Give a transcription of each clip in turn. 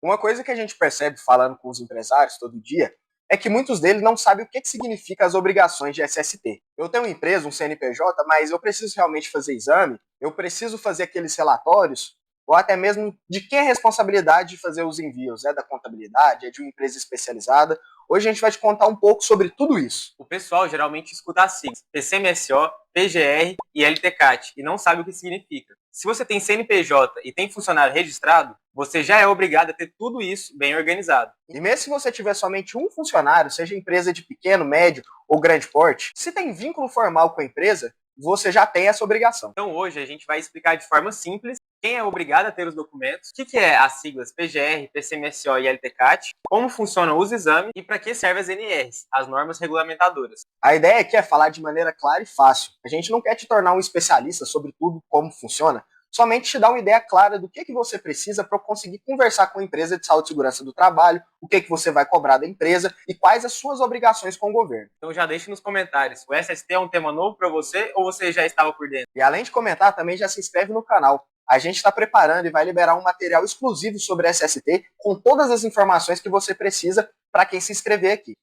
Uma coisa que a gente percebe falando com os empresários todo dia é que muitos deles não sabem o que significa as obrigações de SST. Eu tenho uma empresa, um CNPJ, mas eu preciso realmente fazer exame, eu preciso fazer aqueles relatórios, ou até mesmo de quem é a responsabilidade de fazer os envios. É da contabilidade, é de uma empresa especializada. Hoje a gente vai te contar um pouco sobre tudo isso. O pessoal geralmente escuta as siglas PCMSO, PGR e LTCAT e não sabe o que significa. Se você tem CNPJ e tem funcionário registrado, você já é obrigado a ter tudo isso bem organizado. E mesmo se você tiver somente um funcionário, seja empresa de pequeno, médio ou grande porte, se tem vínculo formal com a empresa, você já tem essa obrigação. Então hoje a gente vai explicar de forma simples quem é obrigado a ter os documentos, o que é as siglas PGR, PCMSO e LTCAT, como funcionam os exames e para que servem as NRs, as normas regulamentadoras. A ideia aqui é falar de maneira clara e fácil. A gente não quer te tornar um especialista sobre tudo como funciona, somente te dar uma ideia clara do que você precisa para conseguir conversar com a empresa de saúde e segurança do trabalho, o que você vai cobrar da empresa e quais as suas obrigações com o governo. Então já deixe nos comentários, o SST é um tema novo para você ou você já estava por dentro? E além de comentar, também já se inscreve no canal. A gente está preparando e vai liberar um material exclusivo sobre SST com todas as informações que você precisa para quem se inscrever aqui.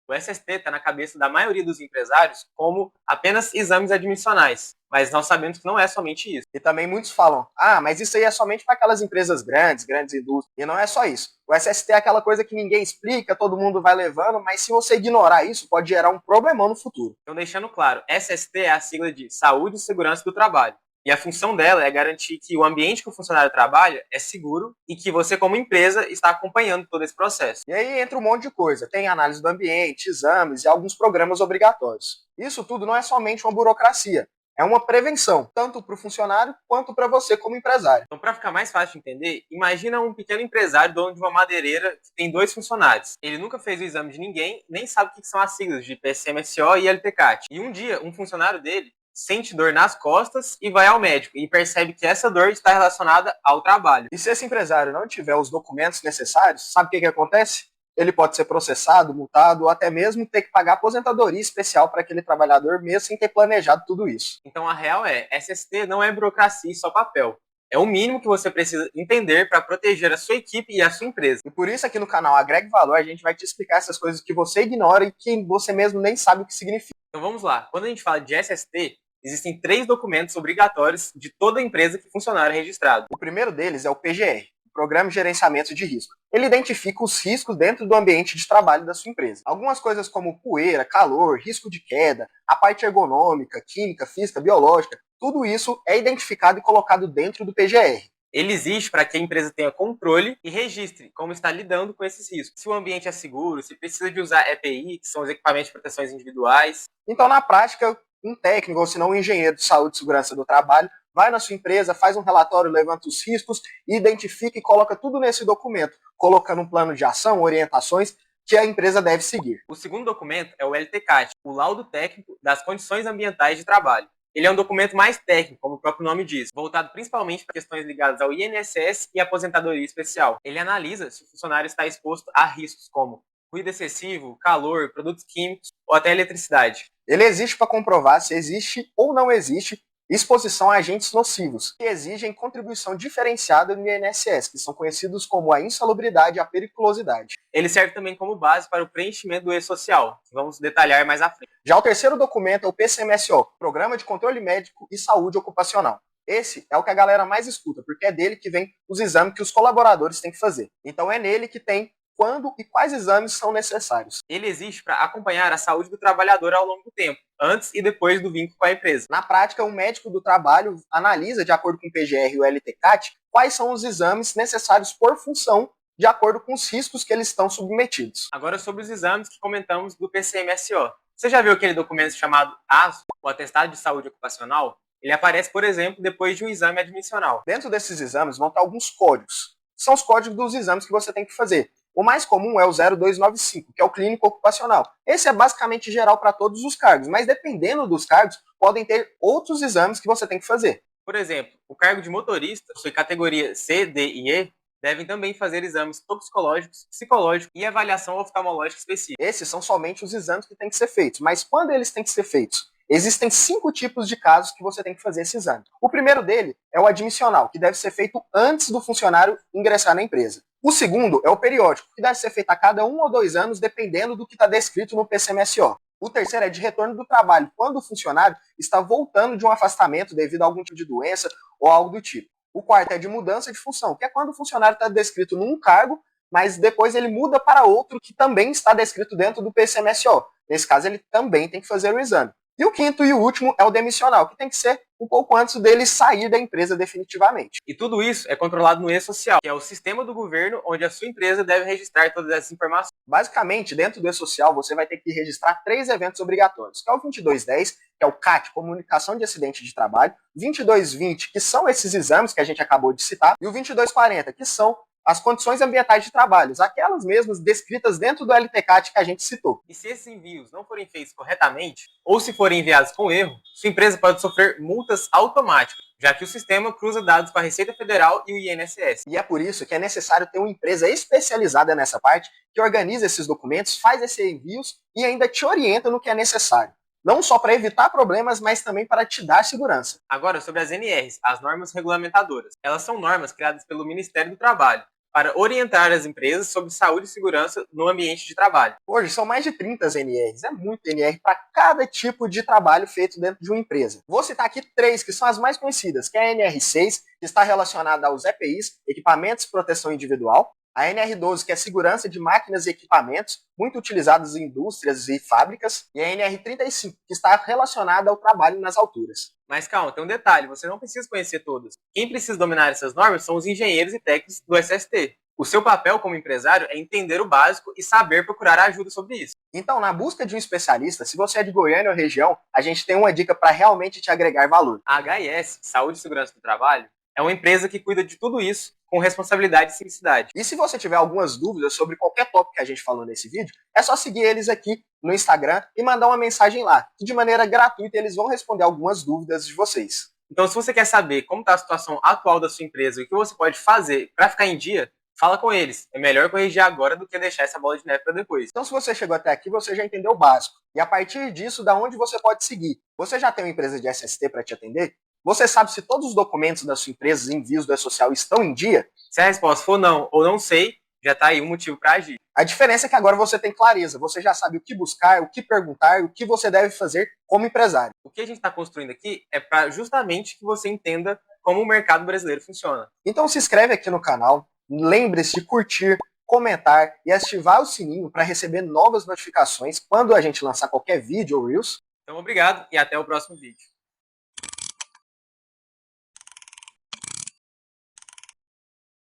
O SST está na cabeça da maioria dos empresários como apenas exames admissionais, mas nós sabemos que não é somente isso. E também muitos falam, mas isso aí é somente para aquelas empresas grandes, grandes indústrias. E não é só isso. O SST é aquela coisa que ninguém explica, todo mundo vai levando, mas se você ignorar isso, pode gerar um problemão no futuro. Então, deixando claro, SST é a sigla de Saúde e Segurança do Trabalho. E a função dela é garantir que o ambiente que o funcionário trabalha é seguro e que você, como empresa, está acompanhando todo esse processo. E aí entra um monte de coisa. Tem análise do ambiente, exames e alguns programas obrigatórios. Isso tudo não é somente uma burocracia. É uma prevenção, tanto para o funcionário quanto para você como empresário. Então, para ficar mais fácil de entender, imagina um pequeno empresário dono de uma madeireira que tem 2 funcionários. Ele nunca fez o exame de ninguém, nem sabe o que são as siglas de PCMSO e LTCAT. E um dia, um funcionário dele sente dor nas costas e vai ao médico e percebe que essa dor está relacionada ao trabalho. E se esse empresário não tiver os documentos necessários, sabe o que acontece? Ele pode ser processado, multado ou até mesmo ter que pagar aposentadoria especial para aquele trabalhador, mesmo sem ter planejado tudo isso. Então a real é, SST não é burocracia e só papel. É o mínimo que você precisa entender para proteger a sua equipe e a sua empresa. E por isso aqui no canal Agregue Valor a gente vai te explicar essas coisas que você ignora e que você mesmo nem sabe o que significa. Então vamos lá. Quando a gente fala de SST, existem 3 documentos obrigatórios de toda empresa que funcionário é registrado. O primeiro deles é o PGR, Programa de Gerenciamento de Risco. Ele identifica os riscos dentro do ambiente de trabalho da sua empresa. Algumas coisas como poeira, calor, risco de queda, a parte ergonômica, química, física, biológica, tudo isso é identificado e colocado dentro do PGR. Ele existe para que a empresa tenha controle e registre como está lidando com esses riscos. Se o ambiente é seguro, se precisa de usar EPI, que são os equipamentos de proteções individuais. Então, na prática, um técnico, ou se não um engenheiro de saúde e segurança do trabalho, vai na sua empresa, faz um relatório, levanta os riscos, identifica e coloca tudo nesse documento, colocando um plano de ação, orientações que a empresa deve seguir. O segundo documento é o LTCAT, o Laudo Técnico das Condições Ambientais de Trabalho. Ele é um documento mais técnico, como o próprio nome diz, voltado principalmente para questões ligadas ao INSS e aposentadoria especial. Ele analisa se o funcionário está exposto a riscos como ruído excessivo, calor, produtos químicos ou até eletricidade. Ele existe para comprovar se existe ou não existe exposição a agentes nocivos, que exigem contribuição diferenciada no INSS, que são conhecidos como a insalubridade e a periculosidade. Ele serve também como base para o preenchimento do E-Social, que vamos detalhar mais à frente. Já o terceiro documento é o PCMSO, Programa de Controle Médico e Saúde Ocupacional. Esse é o que a galera mais escuta, porque é dele que vem os exames que os colaboradores têm que fazer. Então é nele que tem quando e quais exames são necessários. Ele existe para acompanhar a saúde do trabalhador ao longo do tempo, antes e depois do vínculo com a empresa. Na prática, o médico do trabalho analisa, de acordo com o PGR e o LTCAT, quais são os exames necessários por função, de acordo com os riscos que eles estão submetidos. Agora sobre os exames que comentamos do PCMSO. Você já viu aquele documento chamado ASO, o Atestado de Saúde Ocupacional? Ele aparece, por exemplo, depois de um exame admissional. Dentro desses exames vão ter alguns códigos. São os códigos dos exames que você tem que fazer. O mais comum é o 0295, que é o clínico ocupacional. Esse é basicamente geral para todos os cargos, mas dependendo dos cargos, podem ter outros exames que você tem que fazer. Por exemplo, o cargo de motorista, sua categoria C, D e E, devem também fazer exames toxicológicos, psicológicos e avaliação oftalmológica específica. Esses são somente os exames que têm que ser feitos, mas quando eles têm que ser feitos? Existem 5 tipos de casos que você tem que fazer esse exame. O primeiro dele é o admissional, que deve ser feito antes do funcionário ingressar na empresa. O segundo é o periódico, que deve ser feito a cada 1 ou 2 anos, dependendo do que está descrito no PCMSO. O terceiro é de retorno do trabalho, quando o funcionário está voltando de um afastamento devido a algum tipo de doença ou algo do tipo. O quarto é de mudança de função, que é quando o funcionário está descrito num cargo, mas depois ele muda para outro que também está descrito dentro do PCMSO. Nesse caso, ele também tem que fazer o exame. E o quinto e o último é o demissional, que tem que ser um pouco antes dele sair da empresa definitivamente. E tudo isso é controlado no E-Social, que é o sistema do governo onde a sua empresa deve registrar todas essas informações. Basicamente, dentro do E-Social, você vai ter que registrar 3 eventos obrigatórios, que é o 2210, que é o CAT, Comunicação de Acidente de Trabalho, 2220, que são esses exames que a gente acabou de citar, e o 2240, que são as condições ambientais de trabalho, aquelas mesmas descritas dentro do LTCAT que a gente citou. E se esses envios não forem feitos corretamente, ou se forem enviados com erro, sua empresa pode sofrer multas automáticas, já que o sistema cruza dados com a Receita Federal e o INSS. E é por isso que é necessário ter uma empresa especializada nessa parte, que organiza esses documentos, faz esses envios e ainda te orienta no que é necessário. Não só para evitar problemas, mas também para te dar segurança. Agora, sobre as NRs, as normas regulamentadoras. Elas são normas criadas pelo Ministério do Trabalho, para orientar as empresas sobre saúde e segurança no ambiente de trabalho. Hoje são mais de 30 NRs, é muito NR para cada tipo de trabalho feito dentro de uma empresa. Vou citar aqui 3 que são as mais conhecidas, que é a NR6, que está relacionada aos EPIs, Equipamentos de Proteção Individual, a NR12, que é segurança de máquinas e equipamentos, muito utilizados em indústrias e fábricas, e a NR35, que está relacionada ao trabalho nas alturas. Mas calma, tem um detalhe, você não precisa conhecer todas. Quem precisa dominar essas normas são os engenheiros e técnicos do SST. O seu papel como empresário é entender o básico e saber procurar ajuda sobre isso. Então, na busca de um especialista, se você é de Goiânia ou região, a gente tem uma dica para realmente te agregar valor. A HIS, Saúde e Segurança do Trabalho, é uma empresa que cuida de tudo isso com responsabilidade e simplicidade. E se você tiver algumas dúvidas sobre qualquer tópico que a gente falou nesse vídeo, é só seguir eles aqui no Instagram e mandar uma mensagem lá, que de maneira gratuita eles vão responder algumas dúvidas de vocês. Então, se você quer saber como está a situação atual da sua empresa e o que você pode fazer para ficar em dia, fala com eles. É melhor corrigir agora do que deixar essa bola de neve para depois. Então, se você chegou até aqui, você já entendeu o básico. E a partir disso, da onde você pode seguir? Você já tem uma empresa de SST para te atender? Você sabe se todos os documentos da sua empresa e envios do E-Social estão em dia? Se a resposta for não ou não sei, já está aí um motivo para agir. A diferença é que agora você tem clareza, você já sabe o que buscar, o que perguntar, o que você deve fazer como empresário. O que a gente está construindo aqui é para justamente que você entenda como o mercado brasileiro funciona. Então se inscreve aqui no canal, lembre-se de curtir, comentar e ativar o sininho para receber novas notificações quando a gente lançar qualquer vídeo ou Reels. Então, obrigado e até o próximo vídeo.